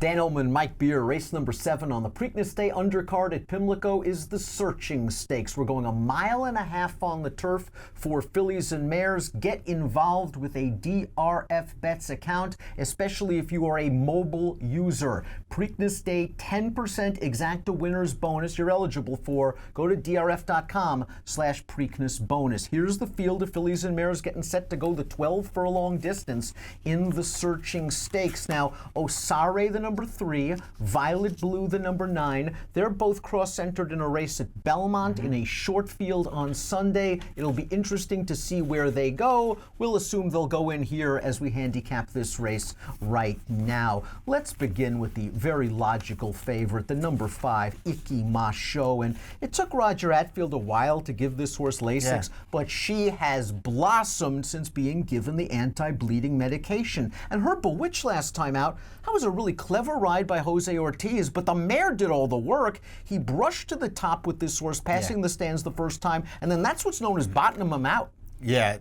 Dan Illman, Mike Beer, race number 7 on the Preakness Day undercard at Pimlico is the Searching Stakes. We're going 1.5 miles on the turf for fillies and mares. Get involved with a DRF Bets account, especially if you are a mobile user. Preakness Day 10% exacta winners bonus you're eligible for. Go to drf.com/Preakness bonus. Here's the field of fillies and mares getting set to go the 12 furlong distance in the Searching Stakes. Now, Osare, the number 3, Violet Blue, the number 9. They're both cross-entered in a race at Belmont in a short field on Sunday. It'll be interesting to see where they go. We'll assume they'll go in here as we handicap this race right now. Let's begin with the very logical favorite, the number 5, Iki Macho. And it took Roger Atfield a while to give this horse Lasix, but she has blossomed since being given the anti-bleeding medication. And her bewitch last time out, that was a really clever ride by Jose Ortiz, but the mare did all the work. He brushed to the top with this horse, passing the stands the first time, and then that's what's known as bottoming him out. Yeah,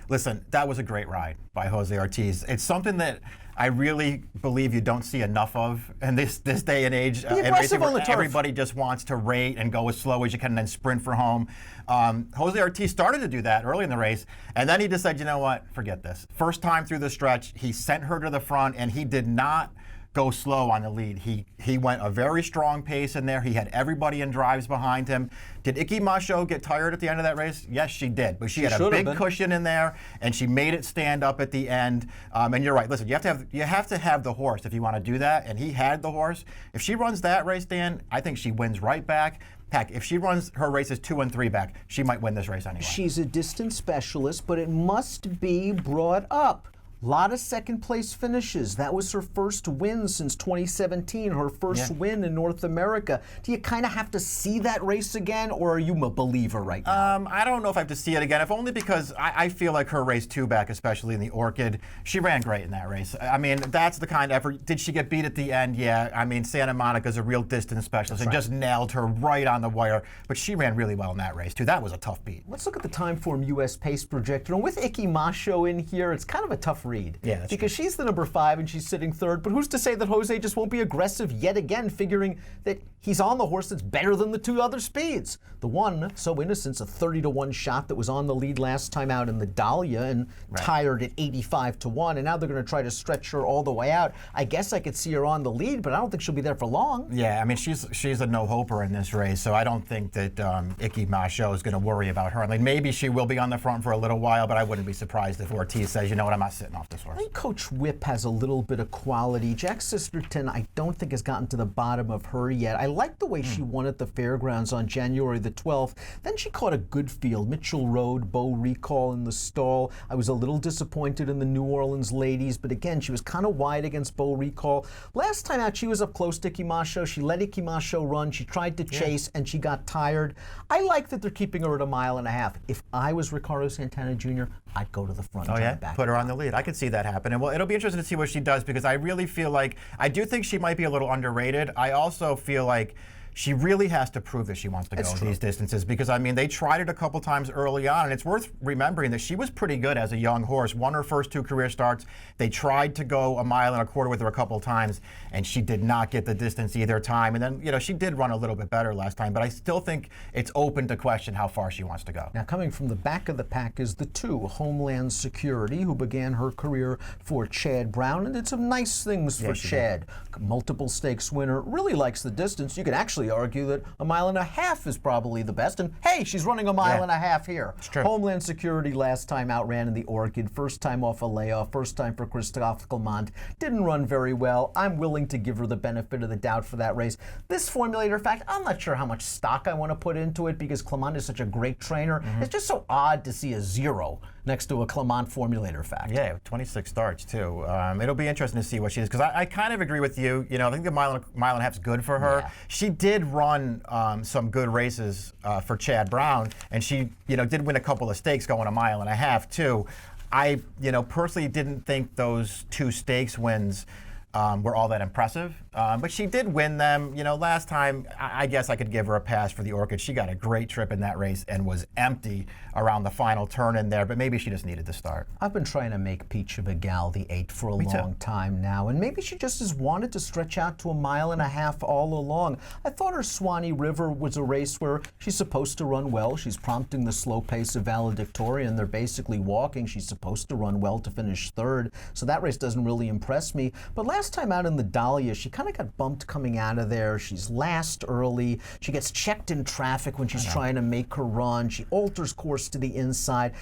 listen, that was a great ride by Jose Ortiz. It's something that I really believe you don't see enough of in this day and age. And racing where everybody just wants to rate and go as slow as you can and then sprint for home. Jose Ortiz started to do that early in the race, and then he decided, you know what, forget this. First time through the stretch, he sent her to the front, and he did not go slow on the lead. He went a very strong pace in there. He had everybody in drives behind him. Did Iki Macho get tired at the end of that race? Yes, she did. But she had a big cushion in there, and she made it stand up at the end. And you're right. Listen, you have to have the horse if you want to do that. And he had the horse. If she runs that race, Dan, I think she wins right back. Heck, if she runs her races 2 and 3 back, she might win this race anyway. She's a distance specialist, but it must be brought up. A lot of second-place finishes. That was her first win since 2017, her first win in North America. Do you kind of have to see that race again, or are you a believer right now? I don't know if I have to see it again, if only because I feel like her race 2 back, especially in the Orchid, she ran great in that race. I mean, that's the kind of effort. Did she get beat at the end? Yeah. I mean, Santa Monica's a real distance specialist and just nailed her right on the wire, but she ran really well in that race, too. That was a tough beat. Let's look at the Timeform US Pace Projector. And with Iki Macho in here, it's kind of a tough read. Yeah, that's because she's the number 5 and she's sitting 3rd, but who's to say that Jose just won't be aggressive yet again, figuring that he's on the horse that's better than the 2 other speeds. The one, So Innocent's a 30-1 shot that was on the lead last time out in the Dahlia and tired at 85-1, and now they're going to try to stretch her all the way out. I guess I could see her on the lead, but I don't think she'll be there for long. Yeah, I mean, she's a no-hoper in this race, so I don't think that Iki Macho is going to worry about her. I mean, maybe she will be on the front for a little while, but I wouldn't be surprised if Ortiz says, you know what, I'm not sitting off this horse. I think Coach Whip has a little bit of quality. Jack Sisterton, I don't think has gotten to the bottom of her yet. I like the way she won at the fairgrounds on January the 12th. Then she caught a good field. Mitchell Road, Beau Recall in the stall. I was a little disappointed in the New Orleans ladies, but again, she was kind of wide against Beau Recall. Last time out, she was up close to Iki Macho. She let Iki Macho run. She tried to chase, and she got tired. I like that they're keeping her at 1.5 miles. If I was Ricardo Santana Jr., I'd go to the front. Oh, yeah? Put her on the lead. I could see that happen. And well, it'll be interesting to see what she does, because I really feel like, I do think she might be a little underrated. I also feel like she really has to prove that she wants to go these distances, because, I mean, they tried it a couple times early on, and it's worth remembering that she was pretty good as a young horse, won her first 2 career starts. They tried to go 1.25 miles with her a couple times, and she did not get the distance either time. And then, you know, she did run a little bit better last time, but I still think it's open to question how far she wants to go. Now, coming from the back of the pack is the 2, Homeland Security, who began her career for Chad Brown and did some nice things for Chad. Multiple stakes winner, really likes the distance. You could actually argue that 1.5 miles is probably the best. And hey, she's running 1.5 miles here. It's true. Homeland Security last time out ran in the Orchid, first time off a layoff, first time for Christophe Clement. Didn't run very well. I'm willing to give her the benefit of the doubt for that race. This formulator fact, I'm not sure how much stock I want to put into it, because Clement is such a great trainer. It's just so odd to see a 0 next to a Clement formulator fact. Yeah, 26 starts too. It'll be interesting to see what she is, because I kind of agree with you. You know, I think the 1.5 miles is good for her. Yeah. She did run some good races for Chad Brown, and she, you know, did win a couple of stakes going 1.5 miles too. I, you know, personally didn't think those 2 stakes wins were all that impressive. But she did win them. You know, last time, I guess I could give her a pass for the Orchid. She got a great trip in that race and was empty around the final turn in there, but maybe she just needed to start. I've been trying to make Peach of a Gal the 8 for a long time now, and maybe she just has wanted to stretch out to a mile and a half all along. I thought her Swanee River was a race where she's supposed to run well. She's prompting the slow pace of Valedictorian. They're basically walking. She's supposed to run well to finish third, so that race doesn't really impress me. But last time out in the Dahlia, she kind of got bumped coming out of there. She's last early. She gets checked in traffic when she's trying to make her run. She alters course to the inside.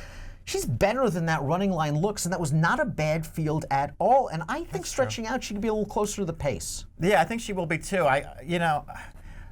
She's better than that running line looks, and that was not a bad field at all. And I think stretching out, she could be a little closer to the pace. Yeah, I think she will be too.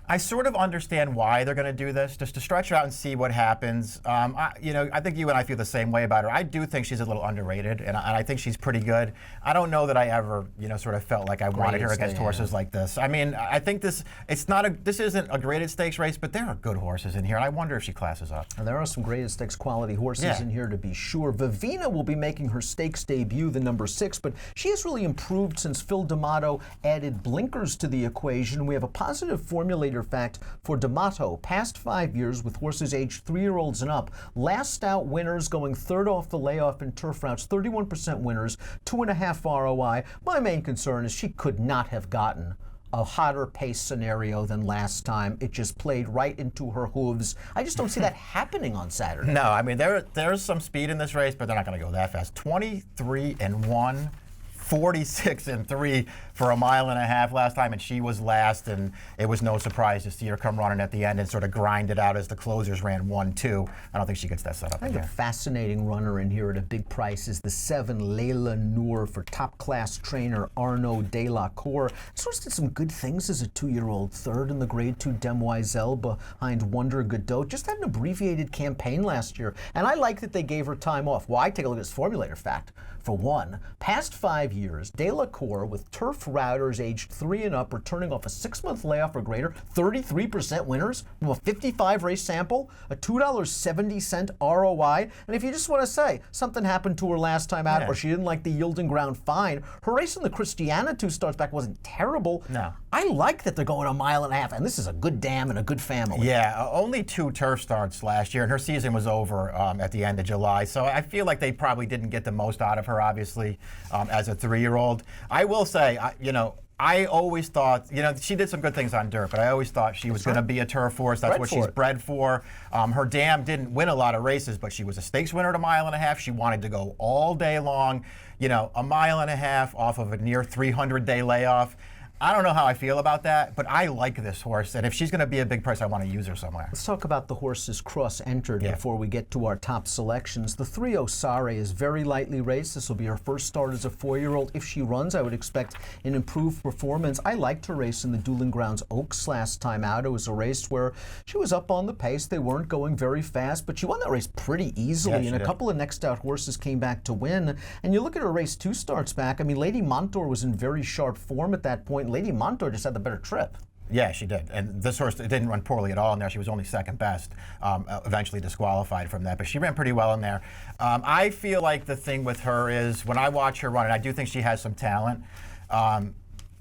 I sort of understand why they're going to do this, just to stretch her out and see what happens. I think you and I feel the same way about her. I do think she's a little underrated, and I think she's pretty good. I don't know that I ever, sort of felt like I wanted her against horses like this. I mean, I think this isn't a graded stakes race, but there are good horses in here, and I wonder if she classes up. And there are some graded stakes quality horses in here to be sure. Vivina will be making her stakes debut, the number 6, but she has really improved since Phil D'Amato added blinkers to the equation. We have a positive formulator fact for D'Amato. Past 5 years with horses aged 3-year-olds and up, last out winners going third off the layoff in turf routes, 31% winners, 2.5 ROI. My main concern is she could not have gotten a hotter pace scenario than last time. It just played right into her hooves. I just don't see that happening on Saturday. No, I mean, there's some speed in this race, but they're not going to go that fast. 23-1. 46-3 for a mile and a half last time, and she was last, and it was no surprise to see her come running at the end and sort of grind it out as the closers ran 1-2. I don't think she gets that set up. I think a fascinating runner in here at a big price is the 7 Layla Noor for top-class trainer Arnaud Delacour. Sort of did some good things as a 2-year-old, third in the Grade 2 Demoiselle behind Wonder Godot. Just had an abbreviated campaign last year, and I like that they gave her time off. Why? Take a look at this formulator fact. For one, past 5 years, Delacour with turf routers aged 3 and up returning off a 6-month layoff or greater, 33% winners from a 55-race sample, a $2.70 ROI. And if you just want to say something happened to her last time out or she didn't like the yielding ground, fine. Her race in the Christiana 2 starts back wasn't terrible. No. I like that they're going a mile and a half, and this is a good dam and a good family. Yeah, only 2 turf starts last year, and her season was over at the end of July. So I feel like they probably didn't get the most out of her, obviously, as a 3-year-old. I will say, I always thought, she did some good things on dirt, but I always thought she was going to be a turf horse. That's what she's bred for. Her dam didn't win a lot of races, but she was a stakes winner at a mile and a half. She wanted to go all day long, a mile and a half off of a near 300-day layoff. I don't know how I feel about that, but I like this horse, and if she's going to be a big price, I want to use her somewhere. Let's talk about the horses cross-entered before we get to our top selections. The 3 Osare is very lightly raced. This will be her first start as a 4-year-old. If she runs, I would expect an improved performance. I liked her race in the Dueling Grounds Oaks last time out. It was a race where she was up on the pace. They weren't going very fast, but she won that race pretty easily, and a couple of next out horses came back to win. And you look at her race 2 starts back. I mean, Lady Montour was in very sharp form at that point. Lady Montour just had the better trip. Yeah, she did. And this horse didn't run poorly at all in there. She was only second best, eventually disqualified from that. But she ran pretty well in there. I feel like the thing with her is when I watch her run, and I do think she has some talent,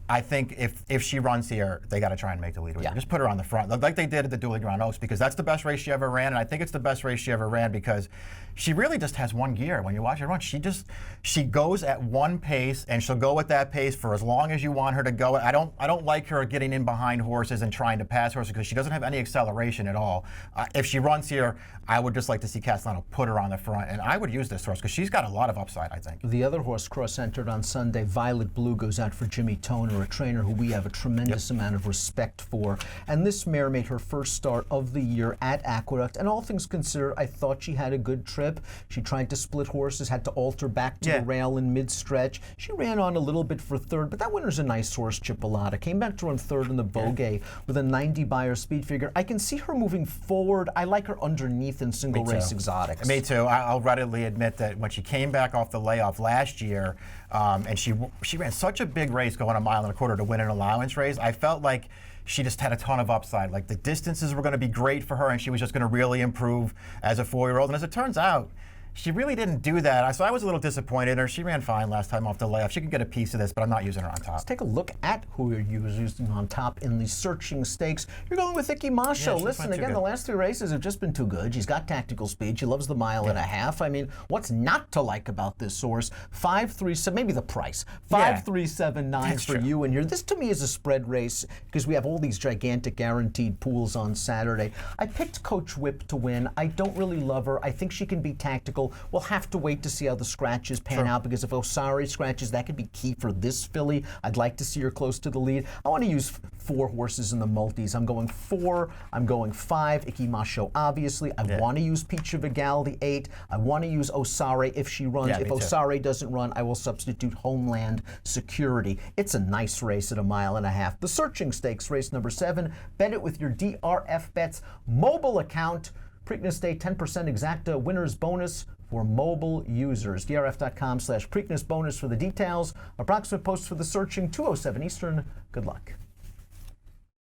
I think if she runs here, they got to try and make the lead. Just put her on the front, like they did at the Dueling Ground Oaks, because that's the best race she ever ran, and I think it's the best race she ever ran because she really just has one gear. When you watch her run, she goes at one pace, and she'll go at that pace for as long as you want her to go. I don't like her getting in behind horses and trying to pass horses because she doesn't have any acceleration at all. If she runs here, I would just like to see Castellano put her on the front, and I would use this horse because she's got a lot of upside, I think. The other horse cross-entered on Sunday, Violet Blue, goes out for Jimmy Toner, a trainer who we have a tremendous amount of respect for. And this mare made her first start of the year at Aqueduct, and all things considered, I thought she had a good trip. She tried to split horses, had to alter back to the rail in mid-stretch. She ran on a little bit for third, but that winner's a nice horse, Chipolata. Came back to run third in the Bogey with a 90 Beyer speed figure. I can see her moving forward. I like her underneath in single race exotics. Me too. I'll readily admit that when she came back off the layoff last year, and she ran such a big race going a mile and a quarter to win an allowance race, I felt like she just had a ton of upside. Like the distances were going to be great for her, and she was just going to really improve as a 4-year-old. And as it turns out, she really didn't do that. So I was a little disappointed in her. She ran fine last time off the layoff. She can get a piece of this, but I'm not using her on top. Let's take a look at who you're using on top in the searching stakes. You're going with Icky Masho. Yeah, Listen, again, the last 3 races have just been too good. She's got tactical speed. She loves the mile and a half. I mean, what's not to like about this horse? 5-3-7, maybe the price. 5-3-7-9 for you and here. This to me is a spread race because we have all these gigantic guaranteed pools on Saturday. I picked Coach Whip to win. I don't really love her. I think she can be tactical. We'll have to wait to see how the scratches pan out because if Osari scratches, that could be key for this filly. I'd like to see her close to the lead. I want to use 4 horses in the multis. I'm going 4. I'm going 5. Icky Masho, obviously. I want to use Peach of Vigal, the 8. I want to use Osari if she runs. If Osari doesn't run, I will substitute Homeland Security. It's a nice race at 1.5 miles. The Searching Stakes, race number 7. Bet it with your DRF Bets mobile account. Preakness Day 10% exacta winners bonus for mobile users. DRF.com/Preakness bonus for the details. Approximate post for the Searching 2:07 Eastern. Good luck.